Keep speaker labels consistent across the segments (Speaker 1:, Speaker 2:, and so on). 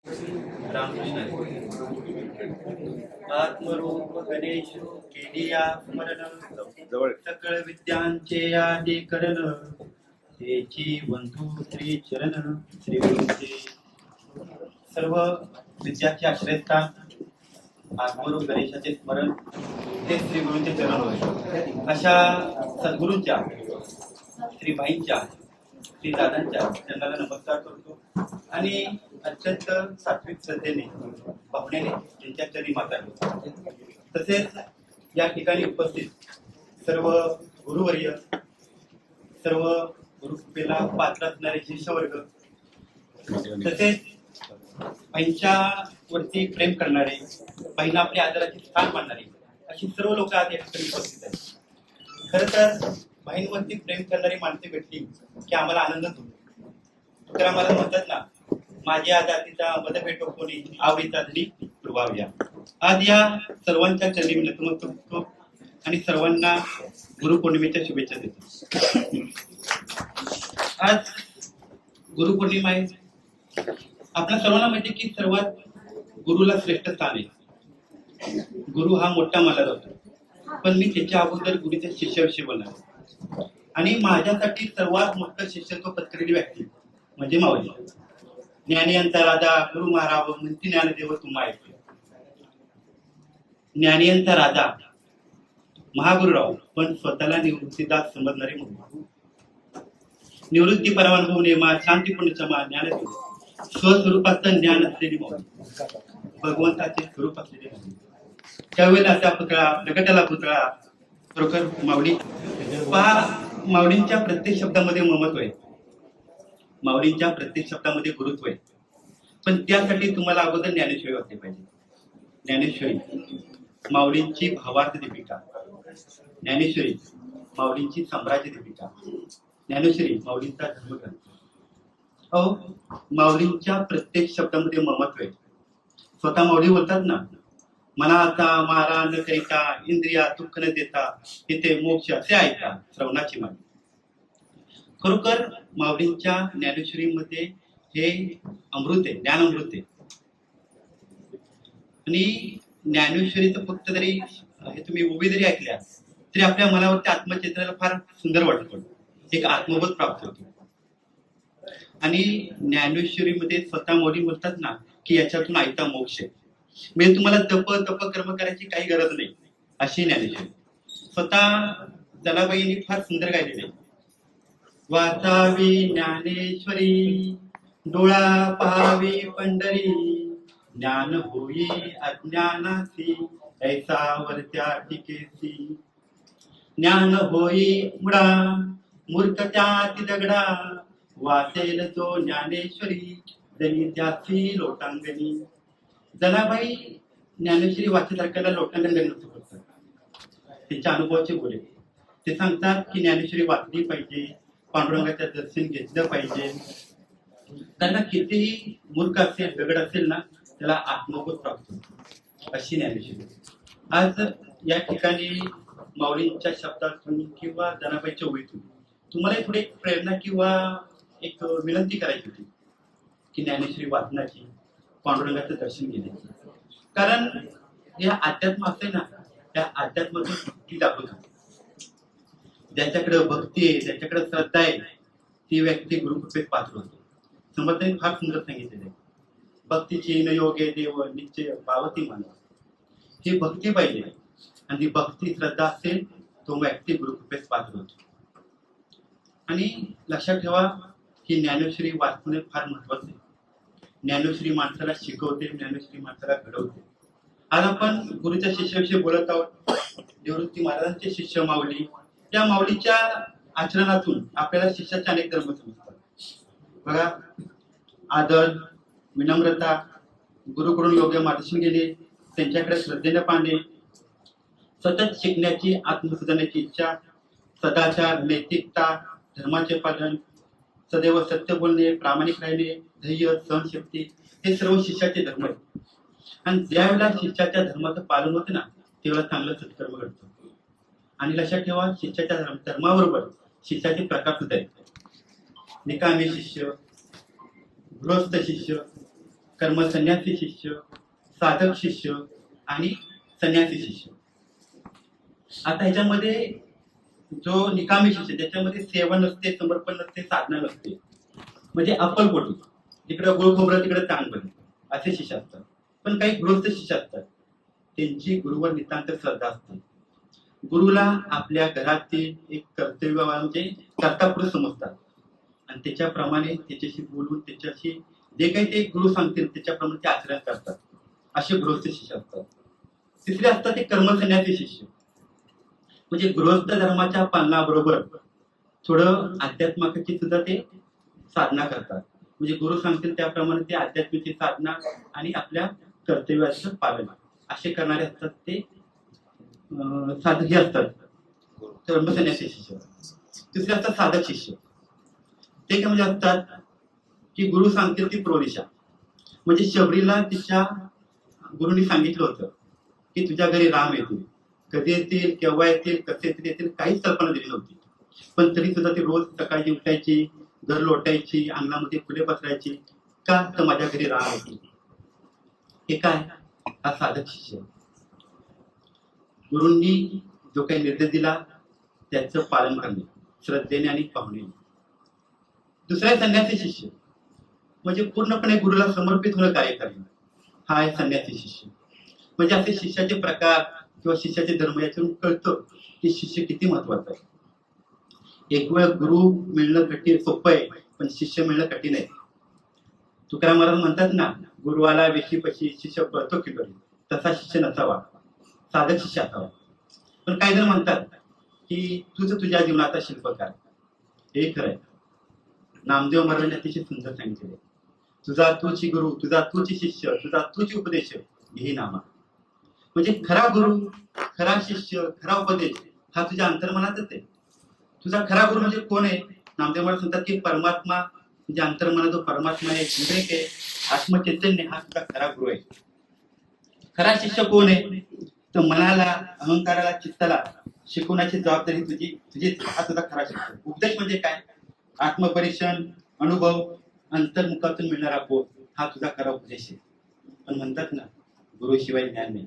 Speaker 1: रामकृष्ण आत्मरूप गणेश केलिया स्मरण जवळ सकळ विद्यांचे आदी करण तेची बंधू श्री चरण श्री गुरूंचे सर्व विद्याचे आश्रयस्थान आत्मरूप गणेशाचे स्मरण ते श्री गुरूंचे चरण होय. अशा सद्गुरूंच्या श्रीबाईंच्या श्री दादांच्या चरणाला नमस्कार करतो आणि अत्यंत सात्विक श्रद्धेने पाहुण्याने त्यांच्या चरणी माता तसेच या ठिकाणी उपस्थित सर्व गुरुवर्य सर्व गुरुकृपेला पात्र असणारे शिष्यवर्ग तसेच बाईंच्यावरती प्रेम करणारे बाईंना आपल्या आदराचे स्थान मानणारे अशी सर्व लोक आज या ठिकाणी उपस्थित आहेत. खरं तर बाईंवरती प्रेम करणारी माणसे भेटली की आम्हाला आनंदच होतो. तर आम्हाला म्हणतात ना, माझ्या जातीचा मदभेटो कोणी आवडीचा धनी दुर्भाव्या. आज या सर्वांच्या चरणी मी नतमस्तक होतो आणि सर्वांना गुरुपौर्णिमेच्या शुभेच्छा देतो. आज गुरुपौर्णिमा आहे. आपल्या सर्वांना माहिती की सर्वात गुरुला श्रेष्ठ स्थान आहे. गुरु हा मोठा मानला जातो, पण मी त्याच्या अगोदर गुरुच्या शिष्याविषयी बोलणार आणि माझ्यासाठी सर्वात मोठं शिष्यत्व पत्करलेली व्यक्ती म्हणजे माऊली. ज्ञानियंता राजा गुरु महाराव म्हणती ज्ञानदेव तुम्हा ऐकले. ज्ञानियंता राजा महागुरुराव पण स्वतःला निवृत्तीदास समजणारे म्हणून निवृत्ती परमानुभव नेमा शांतीपूर्ण क्षमा ज्ञानदेव स्वस्वरूपाचं ज्ञान असलेली माऊली, भगवंताचे स्वरूप असलेली माऊली. त्यावेळेला असा पुतळा प्रगटाला पुतळा खरोखर माऊली पहा. माऊलींच्या प्रत्येक शब्दामध्ये ममत्व आहे, माऊलींच्या प्रत्येक शब्दामध्ये गुरुत्व आहे. पण त्यासाठी तुम्हाला अगोदर ज्ञानेश्वरी वाचली पाहिजे. ज्ञानेश्वरी माऊलींची भावार्थ दीपिका, ज्ञानेश्वरी माऊलींची साम्राज्य दीपिका, ज्ञानेश्वरी माऊलींचा धर्मग्रंथ. माऊलींच्या प्रत्येक शब्दामध्ये ममत्व आहे. स्वतः माऊली बोलतात ना, मनाचा मारा न करिता इंद्रिया दुःख न देता तिथे मोक्ष असे ऐका श्रवणाची मागणी. खरोखर माऊलींच्या ज्ञानेश्वरीमध्ये हे अमृत आहे, ज्ञान अमृत आहे. आणि ज्ञानेश्वरीचं फक्त जरी हे तुम्ही उभी जरी ऐकल्या तरी आपल्या मनावरती आत्मचेतनाला फार सुंदर वाटतं, एक आत्मबोध प्राप्त होतो. आणि ज्ञानेश्वरीमध्ये स्वतः माऊली बोलतात ना की याच्यातून ऐकता मोक्ष आहे. म्हणजे तुम्हाला तप कर्म करायची काही गरज नाही अशी ज्ञानेश्वरी. स्वतः जनाबाईंनी फार सुंदर गायलेले आहे. वाचावी ज्ञानेश्वरी डोळा पाहावी पंढरी ज्ञान होई अज्ञानासी ऐसा वरत्या टिकेसी. ज्ञान होई मुडा मूर्ख त्याती दगडा वाचेल तो ज्ञानेश्वरी जनी त्याची लोटांगणी. जनाबाई ज्ञानेश्वरी वाचत ऐकायला लोटांगण गणित करतात. त्यांच्या अनुभवाचे बोले ते सांगतात की ज्ञानेश्वरी वाचली पाहिजे, पांडुरंगाचं दर्शन घेतलं पाहिजे. त्यांना कितीही मूर्ख असेल दगड असेल ना त्याला आत्मबोध प्राप्त होतो अशी ज्ञानेश्वरी. आज या ठिकाणी माऊलींच्या शब्दातून किंवा जनाबाईच्या ओळीतून तुम्हाला थोडी प्रेरणा किंवा एक विनंती करायची होती की ज्ञानेश्वरी वाचनाची, पांडुरंगाचं दर्शन घेण्याची. कारण या अध्यात्म असते ना, त्या अध्यात्मातून भक्ती दाखवतात. ज्याच्याकडे भक्ती आहे, ज्याच्याकडे श्रद्धा आहे ती व्यक्ती गुरुकृपेत पात्र होते. समर्थांनी फार सुंदर सांगितलेले, भक्तीची न योगे देव निश्चय पावती मानव. ही भक्ती पाहिजे आणि ती भक्ती श्रद्धा असेल तो व्यक्ती गुरुकृपेत पात्र होतो. आणि लक्षात ठेवा की ज्ञानेश्वरी वाचणे फार महत्वाचे आहे. ज्ञानेश्वरी माणसाला शिकवते, ज्ञानेश्वरी माणसाला घडवते. आज आपण गुरुच्या शिष्याविषयी बोलत आहोत. निवृत्ती महाराजांचे शिष्य माऊली, त्या माऊलीच्या आचरणातून आपल्याला शिष्याचे अनेक धर्म समजतात. बघा, आदर, विनम्रता, गुरुकडून योग्य मार्गदर्शन घेणे, त्यांच्याकडे श्रद्धेने पाहणे, सतत शिकण्याची आत्मसुधारण्याची इच्छा, सदाचार, नैतिकता, धर्माचे पालन, सदैव सत्य बोलणे, प्रामाणिक राहणे, धैर्य, सहनशक्ती हे सर्व शिष्याचे धर्म आहेत. आणि ज्यावेळेला शिष्याच्या धर्माचं पालन होतं ना तेव्हा चांगलं सत्कर्म घडतं. आणि लक्षात ठेवा, शिष्याच्या धर्माबरोबर शिष्याचे प्रकार सुद्धा आहेत. निकामी शिष्य, गृहस्थ शिष्य, कर्म संन्यासी शिष्य, साधक शिष्य आणि संन्यासी शिष्य. आता ह्याच्यामध्ये जो निकामी शिष्य त्याच्यामध्ये सेवा नसते, समर्पण नसते, साधना नसते, म्हणजे अक्कलपोटी तिकडे गोळ खोबरं तिकडे ताण बने असे शिष्य असतात. पण काही गृहस्थ शिष्य असतात, त्यांची गुरुवर नितांत श्रद्धा असते. गुरुला आपल्या घरातील एक कर्तव्य म्हणजे कर्तापुरुष समजतात आणि त्याच्याप्रमाणे त्याच्याशी बोलून त्याच्याशी जे काही ते गुरु सांगतील त्याच्याप्रमाणे ते आचरण करतात. असे गृहस्थ शिष्य असतात. तिसरे असतात ते कर्मसन्यासी शिष्य, म्हणजे गृहस्थ धर्माच्या पालनाबरोबर थोडं अध्यात्माची सुद्धा ते साधना करतात. म्हणजे गुरु सांगतील त्याप्रमाणे ते अध्यात्माची साधना आणि आपल्या कर्तव्याचं पालन असे करणारे असतात ते साधक असतात कर्मसन्यासी शिष्य. तिसरे असतात साधक शिष्य. ते काय म्हणजे असतात की गुरु सांगतील ती प्रदिशा. म्हणजे शबरीला तिच्या गुरुनी सांगितलं होतं की तुझ्या घरी राम येतील, कधी येतील, केव्हा येतील, कसे येतील काहीच कल्पना दिली नव्हती. पण तरी सुद्धा ती रोज सकाळी उठायची, घर लोटायची, अंगणामध्ये फुले पसरायची, का तर माझ्या घरी राम येतील. हे काय? हा साधक शिष्य. गुरूंनी जो काही निर्देश दिला त्याचं पालन करणे श्रद्धेने आणि पाहुणे. दुसरा संन्यासी शिष्य, म्हणजे पूर्णपणे गुरुला समर्पित होणं कार्य करणे. हा आहे संन्यासी शिष्य. म्हणजे असे शिष्याचे प्रकार किंवा शिष्याचे धर्म यातून कळतं की शिष्य किती महत्वाचा आहे. एक वेळ गुरु मिळणं कठीण सोपं आहे, पण शिष्य मिळणं कठीण आहे. तुकाराम महाराज म्हणतात ना, गुरुवाला वेशी पशी शिष्य पळतो की करी, तसा शिष्य नसावा, साधक शिष्य असावा. पण काही जण म्हणतात की तुझं तुझ्या जीवनाचा शिल्पकार. हे खरं आहे. नामदेव महाराजांनी अतिशय सुंदर सांगितले, तुझा तूची गुरु, तुझा तूची शिष्य, तुझा तूची उपदेश हे नामा. म्हणजे खरा गुरु, खरा शिष्य, खरा उपदेश हा तुझ्या अंतर्मनातच आहे. तुझा खरा गुरु म्हणजे कोण आहे? नामदेव महाराज सांगतात की परमात्मा, म्हणजे अंतर्मनात जो परमात्मा आहे, विवेक आहे, आत्मचैतन्य हा तुझा खरा गुरु आहे. खरा शिष्य कोण आहे? तर मनाला, अहंकाराला, चित्ताला शिकवण्याची जबाबदारी तुझीच. हा तुझा खरा शिष्य. उपदेश म्हणजे काय? आत्मपरीक्षण, अनुभव, अंतर्मुखातून मिळणारा बोध हा तुझा खरा उपदेश आहे. पण म्हणतात ना, गुरुशिवाय ज्ञान नाही.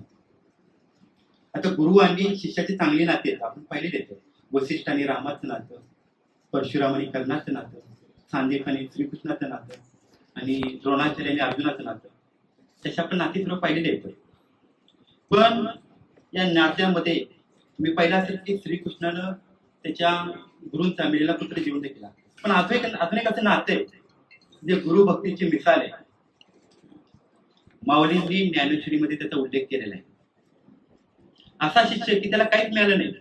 Speaker 1: आता गुरु आणि शिष्याची चांगली नाते आहेत, आपण पाहिली देतो. वसिष्ठ आणि रामाचं नातं, परशुराम आणि कर्णाचं नातं, सांदीप आणि श्रीकृष्णाचं नातं, आणि द्रोणाचार्य आणि अर्जुनाचं नातं, तशा आपण नाती सर्व पाहिलेले आहेत. पण या नात्यामध्ये मी पाहिलं असेल की श्रीकृष्णानं त्याच्या गुरूंचा मिळालेला पुत्र जीवन केला. पण अजून एक असं नातं आहे जे गुरु भक्तीची मिसाल आहे. माऊलींनी ज्ञानेश्वरीमध्ये त्याचा उल्लेख केलेला आहे. असा शिष्य की त्याला काहीच मिळालं नाही,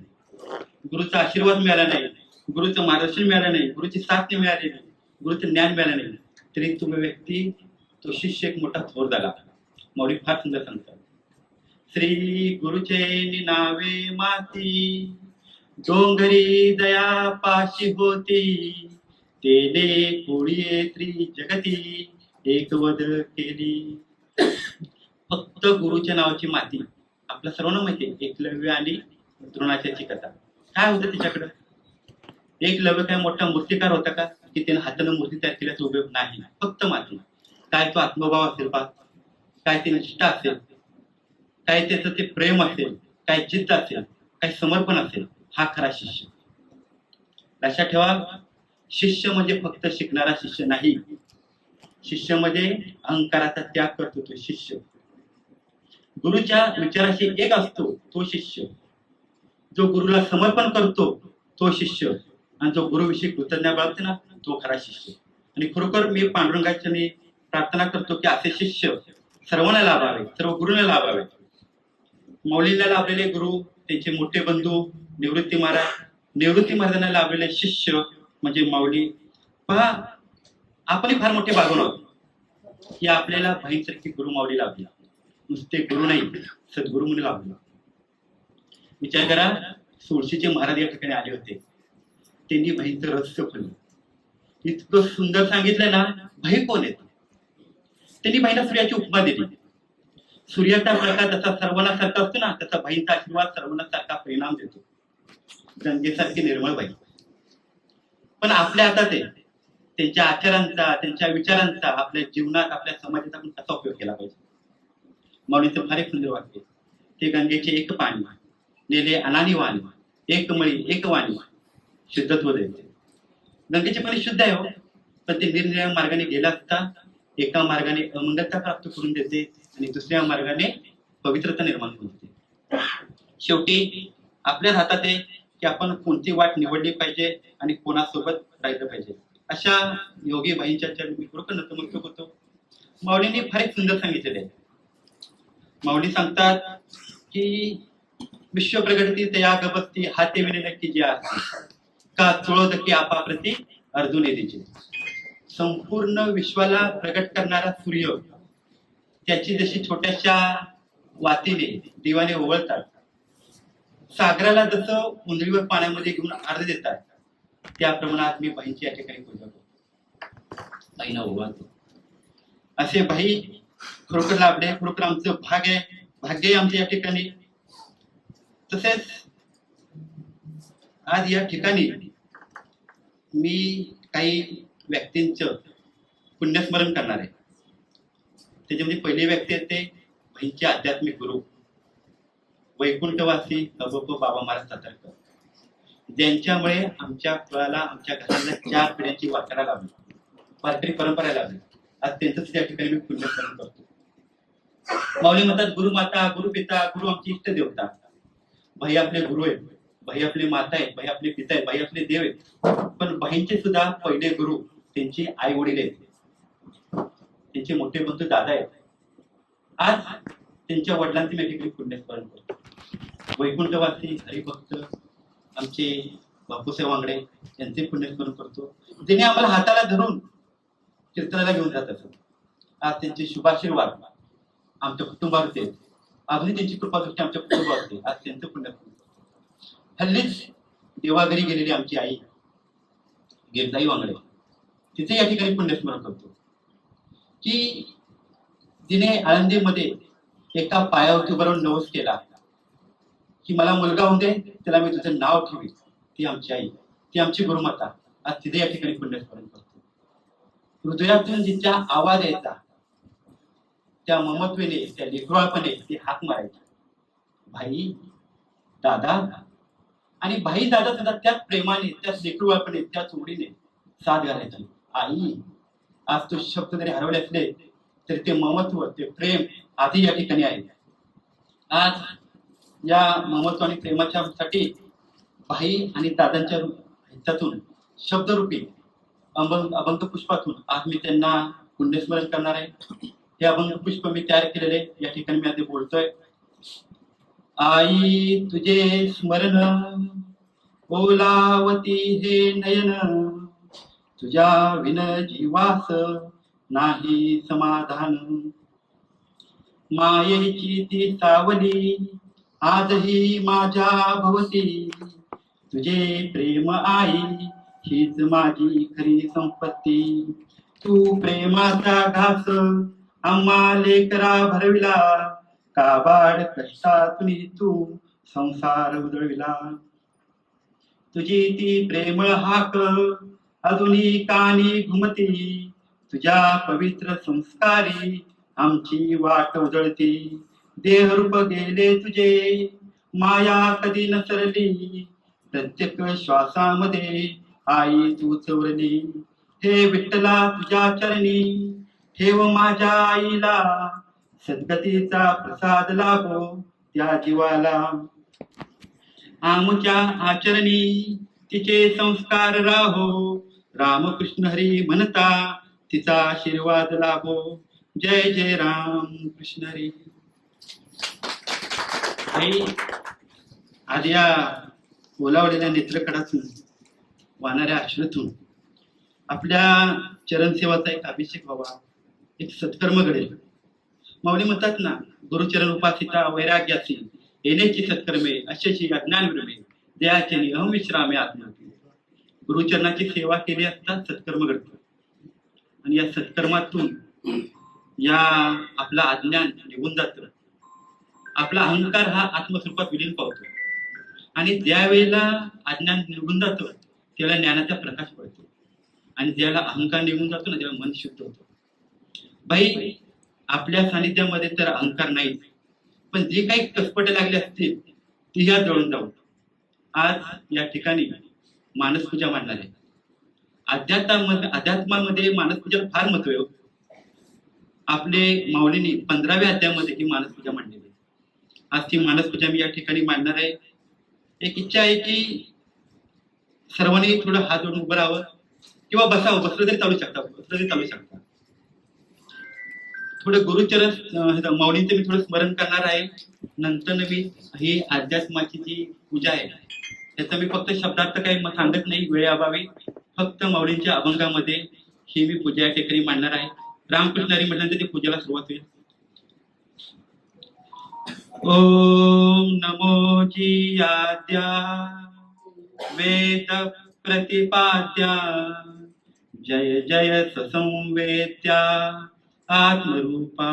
Speaker 1: गुरुचा आशीर्वाद मिळाला नाही, गुरुचं मार्गदर्शन मिळालं नाही, गुरुची साथ मिळाली नाही, गुरुचं ज्ञान मिळालं नाही, तरी तो व्यक्ती, तो शिष्य एक मोठा थोर झाला. माऊली फार सुंदर सांगतात, श्री गुरुचे नावे माती, डोंगरी दया पाशी होती, तेले कोळीये त्रिजगती, एक वद केली. फक्त गुरुच्या नावाची माती. आपल्या सर्वांना माहिती आहे एकलव्य आणि द्रोणाचार्याची कथा. काय होतं त्याच्याकडं? एकलव्य काय मोठा मूर्तिकार होता का की त्याने हाताने मूर्ती तयार केल्याचा उपयोग नाही, फक्त माती. काय तो आत्मभाव असेल पा, काय ते निष्ठा असेल, काय त्याचं ते प्रेम असेल, काय जिद्द असेल, काय समर्पण असेल, हा खरा शिष्य. लक्षात ठेवा, शिष्य म्हणजे फक्त शिकणारा शिष्य नाही. शिष्य म्हणजे अहंकाराचा त्याग करतो तो शिष्य. गुरुच्या विचाराशी एक असतो तो शिष्य. जो गुरुला समर्पण करतो तो शिष्य. आणि जो गुरुविषयी कृतज्ञता बाळगतो ना, तो खरा शिष्य. आणि खरोखर मी पांडुरंगाच्या मी प्रार्थना करतो की असे शिष्य सर्वांना लाभावे, सर्व गुरुंना लाभावे. माऊलींना लाभलेले गुरु, त्यांचे मोठे बंधू निवृत्ती महाराज, निवृत्ती महाराजांना लाभलेले शिष्य म्हणजे माऊली. पहा, आपणही फार मोठे भागून आहोत की आपल्याला बहीणसारखी गुरु माऊली लाभली. नुसते गुरु नाही, सद्गुरु म्हणून लाभला. विचार करा, सोळशीचे महाराज या ठिकाणी आले होते. त्यांनी बहीणचं रहस्य खोललं. इतकं सुंदर सांगितलं ना, भाई कोण आहेत? त्यांनी भाईला सूर्याची उपमा दिली. सूर्याचा प्रकाश जसा सर्वांना सारखा असतो ना, तसा भाईंचा आशीर्वाद सर्वांना सारखा परिणाम देतो. गंगेसारखी निर्मळ बाई. पण आपल्या हातात आहे त्यांच्या आचारांचा, त्यांच्या विचारांचा आपल्या जीवनात, आपल्या समाजात आपण कसा उपयोग केला पाहिजे. माऊलींचं फार एक सुंदर वाक्य, ते गंगेचे एक पाणी नेले अनानी वाणी, एक मळी एक वाणी शुद्धत्व द्यायचे. गंगेचे पाणी शुद्ध आहे हो, पण ते निरनिराळ्या मार्गाने गेला असता एका मार्गाने अमंगलता प्राप्त करून देते आणि दुसऱ्या मार्गाने पवित्रता निर्माण करून देते. शेवटी आपल्याच हातात आहे की आपण कोणती वाट निवडली पाहिजे आणि कोणासोबत राहिलं पाहिजे. अशा योगी बाईंच्या चरणी मी खरोखर नतमस्तक होतो. माऊलींनी फार एक सुंदर सांगितलेले आहे. माऊली सांगतात की विश्व प्रगती तया गपस्ती हाते विने नक्की जे असते का चुळत की आपाप्रती अर्जुन दिचे. संपूर्ण विश्वाला प्रगट करणारा सूर्य त्याची जशी छोट्याशा वातीने दिवाने ओवळतात, सागराला जसं उंजळीवर पाण्यामध्ये घेऊन अर्ध देतात, त्या प्रमाणात मी बाईंची या ठिकाणी पूजा करतो, बाईंना ओवाळतो. असे बाई खरोखर लाभले, खरोखर आमचं भाग्य आहे आमच्या या ठिकाणी. तसेच आज या ठिकाणी मी काही व्यक्तींचं पुण्यस्मरण करणार आहे. त्याच्यामध्ये पहिली व्यक्ती आहे ते बाईंचे आध्यात्मिक गुरु वैकुंठवासी अबोब बाबा महाराज सातारकर, ज्यांच्यामुळे आमच्या कुळाला, आमच्या घराला 4 पिढ्यांची वारकरी लाभली, वारकरी परंपरा लाभली. आज त्यांचंच त्या ठिकाणी मी पुण्यस्मरण करतो. माऊली म्हणतात गुरुमाता, गुरुपिता, गुरु आमची इष्ट देवता. भाई आपले गुरु आहेत, भाई आपले माता आहेत, भाई आपले पिता आहेत, भाई आपले देव आहेत. पण भाईंचे सुद्धा पहिले गुरु त्यांची आई वडील आहेत, त्यांचे मोठे बंधू दादा आहेत. आज त्यांच्या वडिलांचे मी ठिकाणी पुण्यस्मरण करतो. वैकुंठवासी हरिभक्त आमचे बापूसाहेब वांगडे यांचे पुण्यस्मरण करतो, ज्यांनी आम्हाला हाताला धरून कीर्तनाला घेऊन जात असत. आज त्यांचे शुभाशीर्वाद आमच्या कुटुंबावरती आहेत, अजूनही त्यांची कृपादृष्टी आमच्या कुटुंबावरती. आज त्यांचं पुण्यस्मरण. हल्लीच देवाघरी गेलेली आमची आई गिरजाई वांगडे, तिचे या ठिकाणी पुण्यस्मरण करतो की तिने आळंदीमध्ये एका पायावरती बरोबर नवस केला की मला मुलगा होऊ दे, त्याला मी तुझं नाव ठेवी. ती आमची आई, ती आमची गुरुमाता. आज तिथे या ठिकाणी पुण्यस्मरण करतो. हृदयातून जिच्या आवाज यायचा, त्या ममत्वेने, त्या लेकराळपणे ती हाक मारायची, भाई दादा. आणि भाई दादा सुद्धा त्याच प्रेमाने, त्याच लेकराळपणे, त्याच ओढीने साथ घालायची. आई. आज तो शब्द जरी हरवले असले तरी ते ममत्व, ते प्रेम आधी या ठिकाणी आहे. आज या ममत्व आणि प्रेमाच्या साठी भाई आणि दादांच्या ह्याच्यातून शब्दरूपी अभंग पुष्पातून आज मी त्यांना पुण्यस्मरण करणार आहे. हे अभंग पुष्प मी तयार केलेले या ठिकाणी मी आधी बोलतोय. आई तुझे स्मरण ओलावती हे नयन, तुझ्या विन जीवास नाही समाधान. मायेची ती सावली आजही माझ्या भवती, तुझे प्रेम आई हीच माझी खरी संपत्ती. तू प्रेमाचा घास आम्हा लेकरा भरविला, काबाड कष्टातून तू संसार उधळविला. तुझी ती प्रेमळ हाक अजूनही कानी घुमती, तुझ्या पवित्र संस्कारी आमची वाट उजळती. देहरूप गेले तुझे माया कधी नसरली, प्रत्येक श्वासामध्ये आई तूच उरली. हे विठ्ठला तुझ्या चरणी ठेव माझ्या आईला, सद्गतीचा प्रसाद लाभो त्या जीवाला. आमच्या आचरणी तिचे संस्कार राहो, रामकृष्ण हरी म्हणता तिचा आशीर्वाद लाभो. जय जय राम कृष्ण हरी. आज या ओलावलेल्या नेत्रकडातून वाहणाऱ्या अश्रूतून आपल्या चरणसेवाचा एक अभिषेक व्हावा, एक सत्कर्म घडेल. माऊली म्हणतात ना, गुरुचरण उपासिता वैराग्याची येण्याची सत्कर्मे अशाची अज्ञान विरमे दयाचे अहम विश्रामे आत्महती. गुरुचरणाची सेवा केली असता सत्कर्म घडतं आणि या सत्कर्मातून या आपला अज्ञान निघून जातं, आपला अहंकार हा आत्मस्वरूपात विलीन पावतो आणि ज्या वेळेला अज्ञान निघून जातं त्यावेळेला ज्ञानाचा प्रकाश पडतो. आणि ज्याला अहंकार निघून जातो ना तेव्हा मन शुद्ध होतं. बाई आपल्या सानिध्यामध्ये तर अहंकार नाही, पण जे काही कसपटे लागले असतील ते ह्या जळून जाऊ. आज या ठिकाणी मानसपूजा मांडणार आहे. अध्यात्मामध्ये मानसपूजेला फार महत्व आहे. आपले माऊलींनी 15व्या अध्यायामध्ये ही मानसपूजा मांडलेली आहे. आज ती मानसपूजा मी या ठिकाणी मांडणार आहे. एक इच्छा आहे की सर्वांनी थोडं हात जोडून उभं राहावं किंवा बसावं. बसलं तरी चालू शकता, बसलं तरी चालू शकता. थोडं गुरुचरण माऊलींचं मी थोडं स्मरण करणार आहे. नंतर मी ही अध्यात्माची जी पूजा आहे त्याचा मी फक्त शब्दार्थ काही सांगत नाही वेळेअभावी. फक्त माऊलींच्या अभंगामध्ये ही मी पूजा या ठिकाणी मांडणार आहे. रामकृष्ण हरी म्हटल्यानंतर ती पूजेला सुरुवात होईल. ओम नमो जी आद्या वेद प्रतिपाद्या जय जय ससंवेद्या आत्मरूपा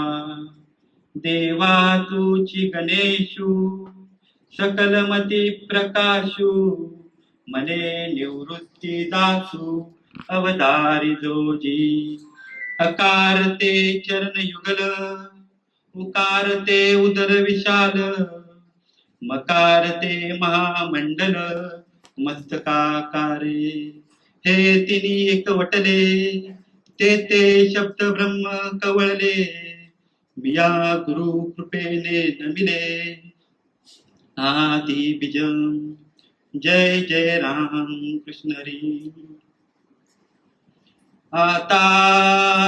Speaker 1: देवा तुची गणेशु सकलमती प्रकाशु मने निवृत्ती दासु अवतारी जोजी. अकारते चरण युगल उकारते उदर विशाल मकारते महामंडल मस्तकाकारे. हे तिनी एक वटले ते शब्द ब्रह्म कवळले. मिया गुरु कृपेने नमिले आदि बीजम. जय जय राम कृष्ण हरी. आता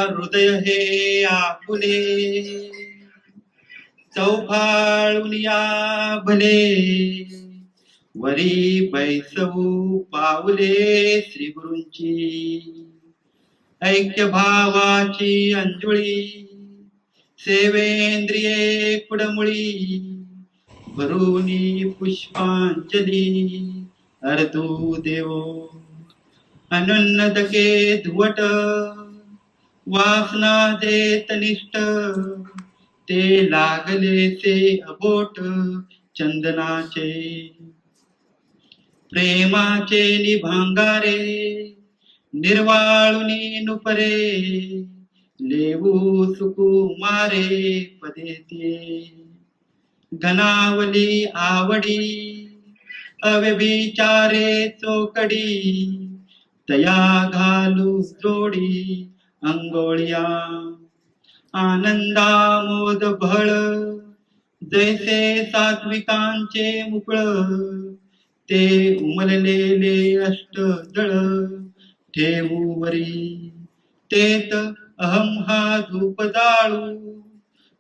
Speaker 1: हृदय हे आपुले चौफाळून या भले. वरी बैसवू पावले श्री गुरूंची. ऐक्य भावाची अंजुळी सेवेंद्रिये कुडमुळी. भरूनी पुष्पांजली अर्धू देवो. अनन्नदके धुवट वासना देत निष्ठ. ते लागले से अबोट चंदनाचे. प्रेमाचे निभांगारे निर्वाळुनी नुपरे. लेवू सुकुमारे पदेते. घनावली आवडी अव्यभिचारे चोकडी. तया घालू जोडी अंगोळ्या. आनंदामोद भळ जैसे सात्विकांचे मुकळ. ते उमललेले अष्टदळ ठेवू वरी. तेत अहम हा धूप जाळू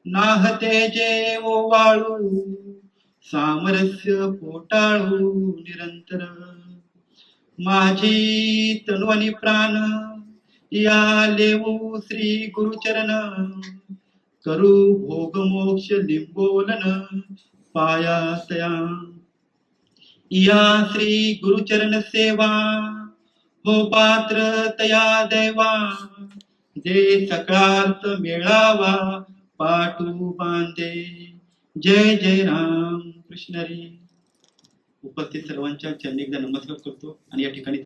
Speaker 1: नाहते जे ओवाळू. सामरस्य पोटाळू निरंतर. माझी तनु आणि प्राण या लेवू श्री गुरुचरण. करू भोग मोक्ष लिंबोलन पायातया. या श्री गुरुचरण सेवा हो पात्र तया दैवा. जे सकाळात मिळावा पाटू बांधे. जय जय राम कृष्ण हरी. उपस्थित सर्वांच्या चरणी एकदा नमस्कार करतो आणि या ठिकाणी